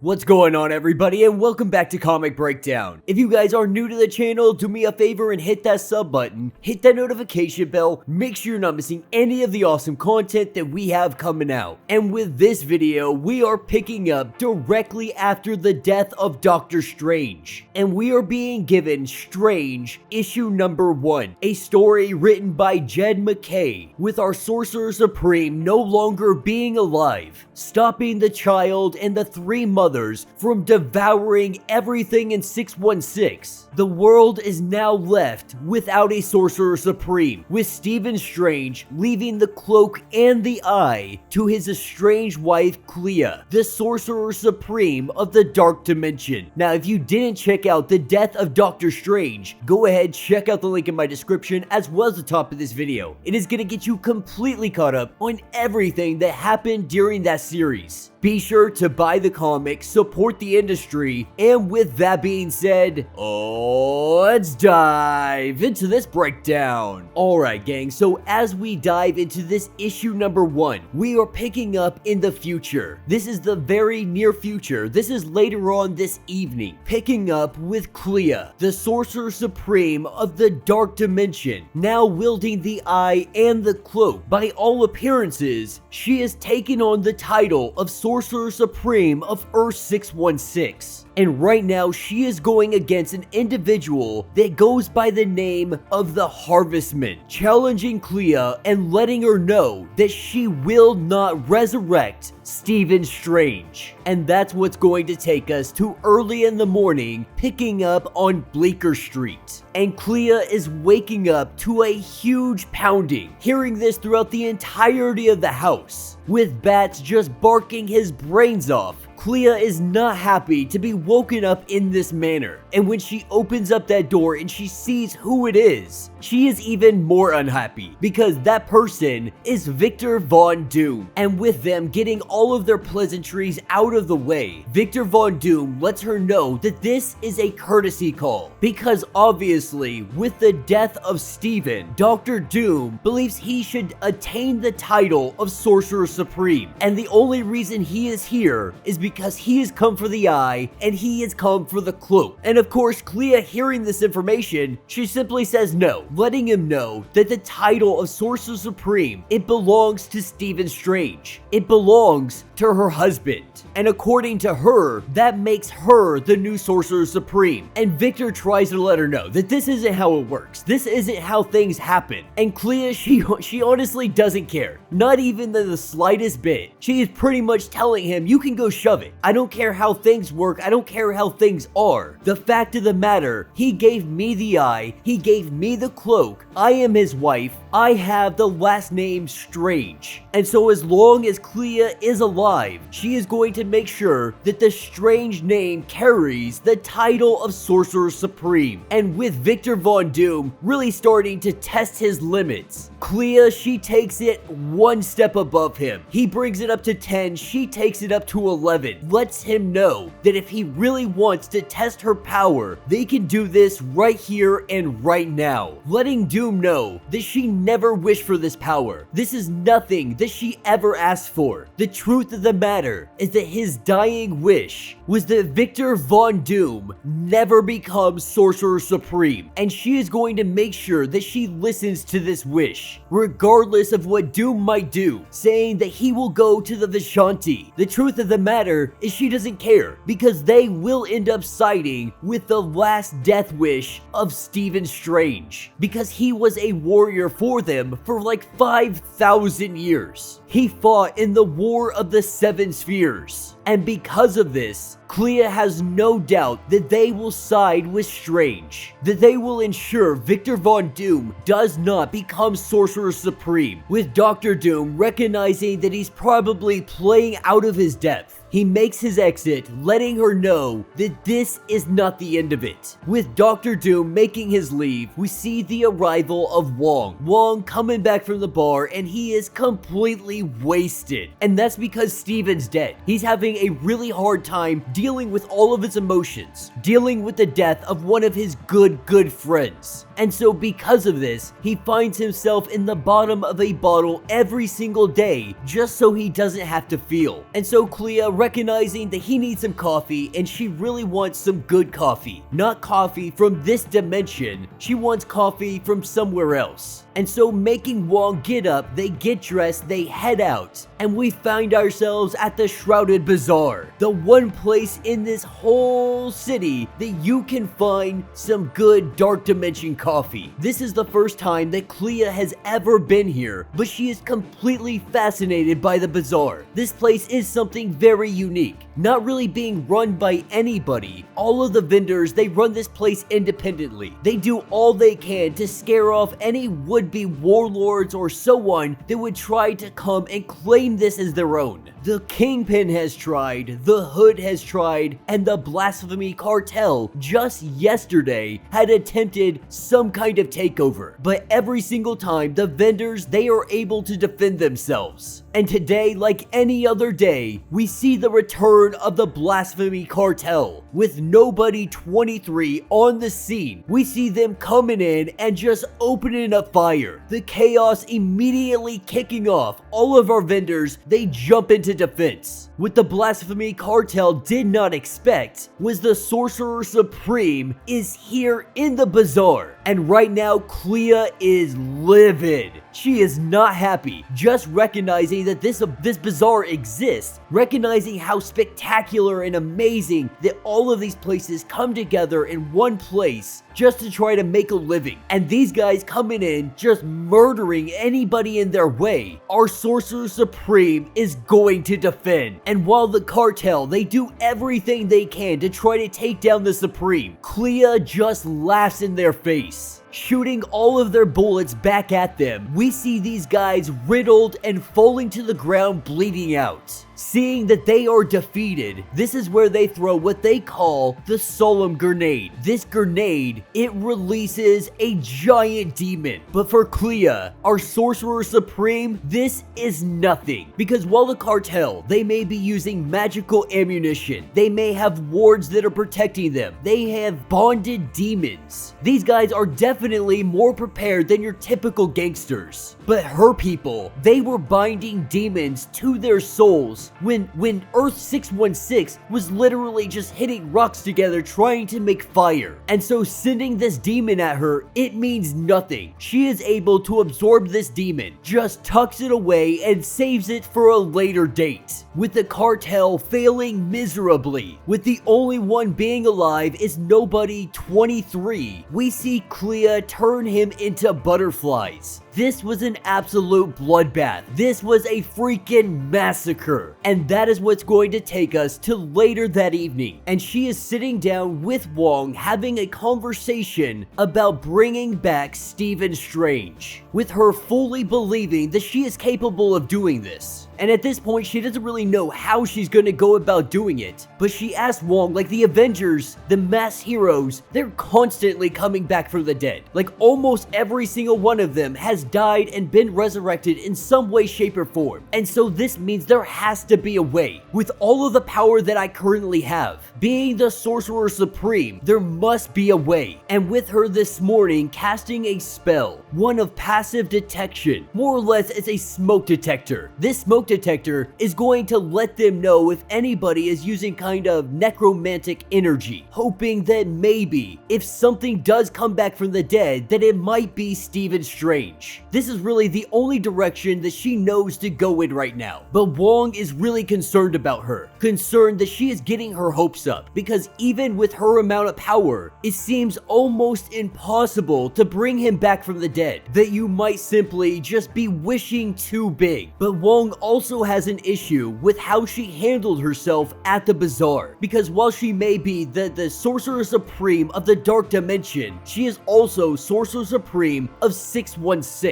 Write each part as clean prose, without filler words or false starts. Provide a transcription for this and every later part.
What's going on, everybody, and welcome back to Comic Breakdown. If you guys are new to the channel, do me a favor and hit that sub button, hit that notification bell, make sure you're not missing any of the awesome content that we have coming out. And with this video, we are picking up directly after the death of Doctor Strange. And we are being given Strange issue number 1, a story written by Jed MacKay, with our Sorcerer Supreme no longer being alive, stopping the child and the 3 mothers from devouring everything in 616. The world is now left without a Sorcerer Supreme, with Stephen Strange leaving the cloak and the eye to his estranged wife Clea, the Sorcerer Supreme of the Dark Dimension. Now, if you didn't check out the death of Doctor Strange, go ahead, check out the link in my description as well as the top of this video. It is going to get you completely caught up on everything that happened during that series. Be sure to buy the comic, support the industry, and with that being said, let's dive into this breakdown. Alright gang, so as we dive into this issue number 1, we are picking up in the future. This is the very near future. This is later on this evening. Picking up with Clea, the Sorcerer Supreme of the Dark Dimension, now wielding the eye and the cloak. By all appearances, she has taken on the title of Sorcerer Supreme of Earth 616. And right now, she is going against an individual that goes by the name of the Harvestman, challenging Clea and letting her know that she will not resurrect Stephen Strange. And that's what's going to take us to early in the morning, picking up on Bleecker Street. And Clea is waking up to a huge pounding, hearing this throughout the entirety of the house, with bats just barking his brains off. Clea is not happy to be woken up in this manner, and when she opens up that door and she sees who it is, she is even more unhappy because that person is Victor Von Doom. And with them getting all of their pleasantries out of the way, Victor Von Doom lets her know that this is a courtesy call because obviously with the death of Stephen, Dr. Doom believes he should attain the title of Sorcerer Supreme, and the only reason he is here is because he has come for the eye and he has come for the cloak. And of course, Clea, hearing this information, she simply says no, letting him know that the title of Sorcerer Supreme, it belongs to Stephen Strange. It belongs to her husband. And according to her, that makes her the new Sorcerer Supreme. And Victor tries to let her know that this isn't how it works. This isn't how things happen. And Clea, she honestly doesn't care. Not even the slightest bit. She is pretty much telling him, you can go shove it. I don't care how things work. I don't care how things are. The fact of the matter, he gave me the eye. He gave me the cloak. I am his wife. I have the last name Strange. And so as long as Clea is alive, she is going to make sure that the Strange name carries the title of Sorcerer Supreme. And with Victor Von Doom really starting to test his limits, Clea, she takes it one step above him. He brings it up to 10, she takes it up to 11, lets him know that if he really wants to test her power, they can do this right here and right now, letting Doom know that she never wished for this power. This is nothing that she ever asked for. The truth of the matter is that his dying wish was that Victor Von Doom never becomes Sorcerer Supreme, and she is going to make sure that she listens to this wish, regardless of what Doom might do, saying that he will go to the Vishanti. The truth of the matter is she doesn't care, because they will end up siding with the last death wish of Stephen Strange, because he was a warrior for them for like 5,000 years. He fought in the War of the Seven Spheres, and because of this, Clea has no doubt that they will side with Strange, that they will ensure Victor Von Doom does not become Sorcerer Supreme, with Dr. Doom recognizing that he's probably playing out of his depth. He makes his exit, letting her know that this is not the end of it. With Dr. Doom making his leave, we see the arrival of Wong. Wong coming back from the bar, and he is completely wasted. And that's because Stephen's dead. He's having a really hard time dealing with all of his emotions, dealing with the death of one of his good friends. And so because of this, he finds himself in the bottom of a bottle every single day, just so he doesn't have to feel. And so Clea recognizing that he needs some coffee and she really wants some good coffee. Not coffee from this dimension, she wants coffee from somewhere else. And so making Wong get up, they get dressed, they head out, and we find ourselves at the Shrouded Bazaar, the one place in this whole city that you can find some good dark dimension coffee. This is the first time that Clea has ever been here, but she is completely fascinated by the bazaar. This place is something very unique, not really being run by anybody. All of the vendors, they run this place independently. They do all they can to scare off any would-be warlords or so on that would try to come and claim this as their own. The Kingpin has tried, the Hood has tried, and the Blasphemy Cartel just yesterday had attempted some kind of takeover. But every single time, the vendors, they are able to defend themselves. And today, like any other day, we see the return of the Blasphemy Cartel. With Nobody 23 on the scene, we see them coming in and just opening up fire. The chaos immediately kicking off. All of our vendors, they jump into defense. What the Blasphemy Cartel did not expect was the Sorcerer Supreme is here in the bazaar. And right now, Clea is livid. She is not happy, just recognizing that this bazaar exists, recognizing how spectacular and amazing that all of these places come together in one place just to try to make a living. And these guys coming in, just murdering anybody in their way. Our Sorcerer Supreme is going to defend. And while the cartel, they do everything they can to try to take down the Supreme, Clea just laughs in their face, shooting all of their bullets back at them. We see these guys riddled and falling to the ground, bleeding out. Seeing that they are defeated, this is where they throw what they call the Solemn Grenade. This grenade, it releases a giant demon. But for Clea, our Sorcerer Supreme, this is nothing. Because while the cartel, they may be using magical ammunition, they may have wards that are protecting them, they have bonded demons. These guys are definitely more prepared than your typical gangsters. But her people, they were binding demons to their souls when Earth 616 was literally just hitting rocks together trying to make fire. And so sending this demon at her, it means nothing. She is able to absorb this demon, just tucks it away and saves it for a later date. With the cartel failing miserably, with the only one being alive is Nobody 23, we see Clea turn him into butterflies. This was an absolute bloodbath. This was a freaking massacre. And that is what's going to take us to later that evening. And she is sitting down with Wong having a conversation about bringing back Stephen Strange, with her fully believing that she is capable of doing this. And at this point, she doesn't really know how she's gonna go about doing it. But she asked Wong, like the Avengers, the mass heroes, they're constantly coming back from the dead. Like almost every single one of them has died and been resurrected in some way, shape, or form. And so this means there has to be a way. With all of the power that I currently have, being the Sorcerer Supreme, there must be a way. And with her this morning casting a spell, one of passive detection, more or less it's a smoke detector. This smoke detector is going to let them know if anybody is using kind of necromantic energy, hoping that maybe if something does come back from the dead, that it might be Stephen Strange. This is really the only direction that she knows to go in right now. But Wong is really concerned about her, concerned that she is getting her hopes up, because even with her amount of power, it seems almost impossible to bring him back from the dead, that you might simply just be wishing too big. But Wong also has an issue with how she handled herself at the bazaar, because while she may be the Sorcerer Supreme of the Dark Dimension, she is also Sorcerer Supreme of 616.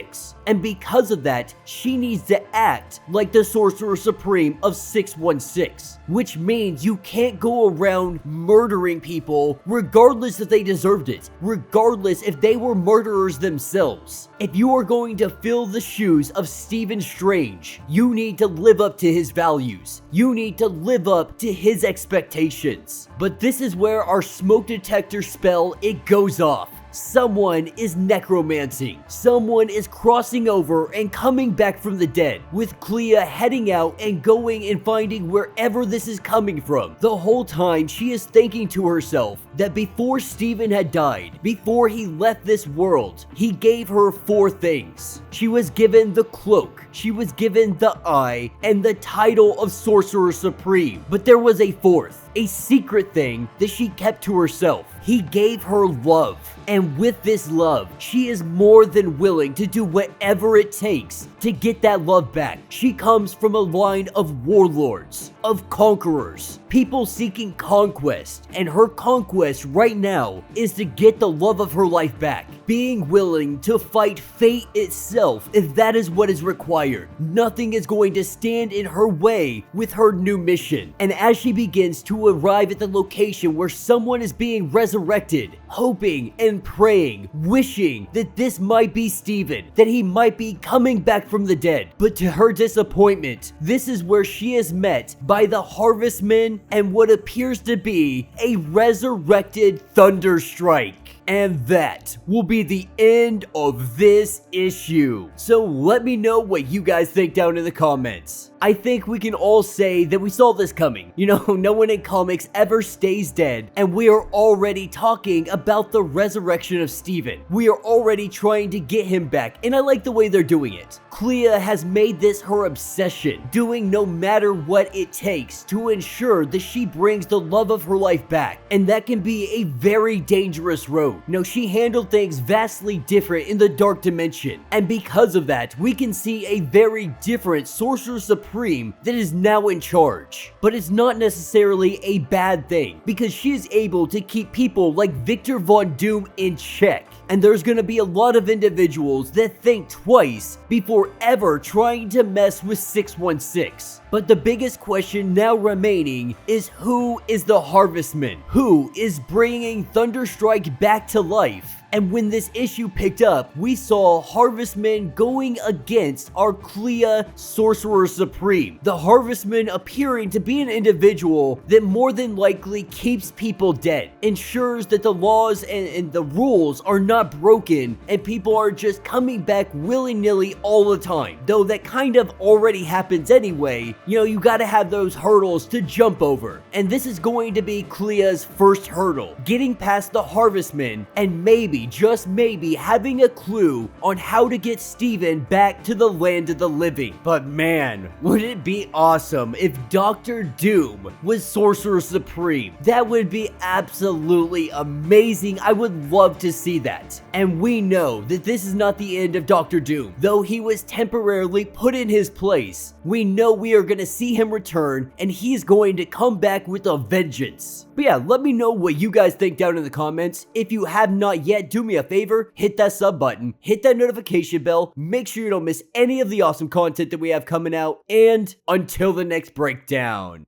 And because of that, she needs to act like the Sorcerer Supreme of 616, which means you can't go around murdering people regardless if they deserved it, regardless if they were murderers themselves. If you are going to fill the shoes of Stephen Strange, you need to live up to his values. You need to live up to his expectations. But this is where our smoke detector spell, it goes off. Someone is necromancing. Someone is crossing over and coming back from the dead, with Clea heading out and going and finding wherever this is coming from. The whole time she is thinking to herself that before Steven had died, before he left this world, he gave her 4 things. She was given the cloak, she was given the eye, and the title of Sorcerer Supreme. But there was a 4th, a secret thing that she kept to herself. He gave her love, and with this love, she is more than willing to do whatever it takes to get that love back. She comes from a line of warlords, of conquerors, people seeking conquest, and her conquest right now is to get the love of her life back, being willing to fight fate itself if that is what is required. Nothing is going to stand in her way with her new mission, and as she begins to arrive at the location where someone is being resurrected, hoping and praying, wishing that this might be Steven, that he might be coming back from the dead. But to her disappointment, this is where she is met by the Harvestmen and what appears to be a resurrected Thunderstrike. And that will be the end of this issue. So let me know what you guys think down in the comments. I think we can all say that we saw this coming. You know, no one in comics ever stays dead, and we are already talking about the resurrection of Steven. We are already trying to get him back, and I like the way they're doing it. Clea has made this her obsession, doing no matter what it takes to ensure that she brings the love of her life back, and that can be a very dangerous road. No, she handled things vastly different in the Dark Dimension, and because of that, we can see a very different Sorcerer Supreme that is now in charge. But it's not necessarily a bad thing, because she is able to keep people like Victor Von Doom in check. And there's gonna be a lot of individuals that think twice before ever trying to mess with 616. But the biggest question now remaining is, who is the Harvestman? Who is bringing Thunderstrike back to life? And when this issue picked up, we saw Harvestman going against our Clea Sorcerer Supreme. The Harvestman appearing to be an individual that more than likely keeps people dead, ensures that the laws and the rules are not broken, and people are just coming back willy-nilly all the time. Though that kind of already happens anyway, you know, you gotta have those hurdles to jump over. And this is going to be Clea's first hurdle, getting past the Harvestman and maybe, just maybe, having a clue on how to get Steven back to the land of the living. But man, would it be awesome if Dr. Doom was Sorcerer Supreme? That would be absolutely amazing. I would love to see that. And we know that this is not the end of Dr. Doom. Though he was temporarily put in his place, we know we are going to see him return, and he's going to come back with a vengeance. But yeah, let me know what you guys think down in the comments. If you have not yet, do me a favor, hit that sub button, hit that notification bell, make sure you don't miss any of the awesome content that we have coming out, and until the next breakdown.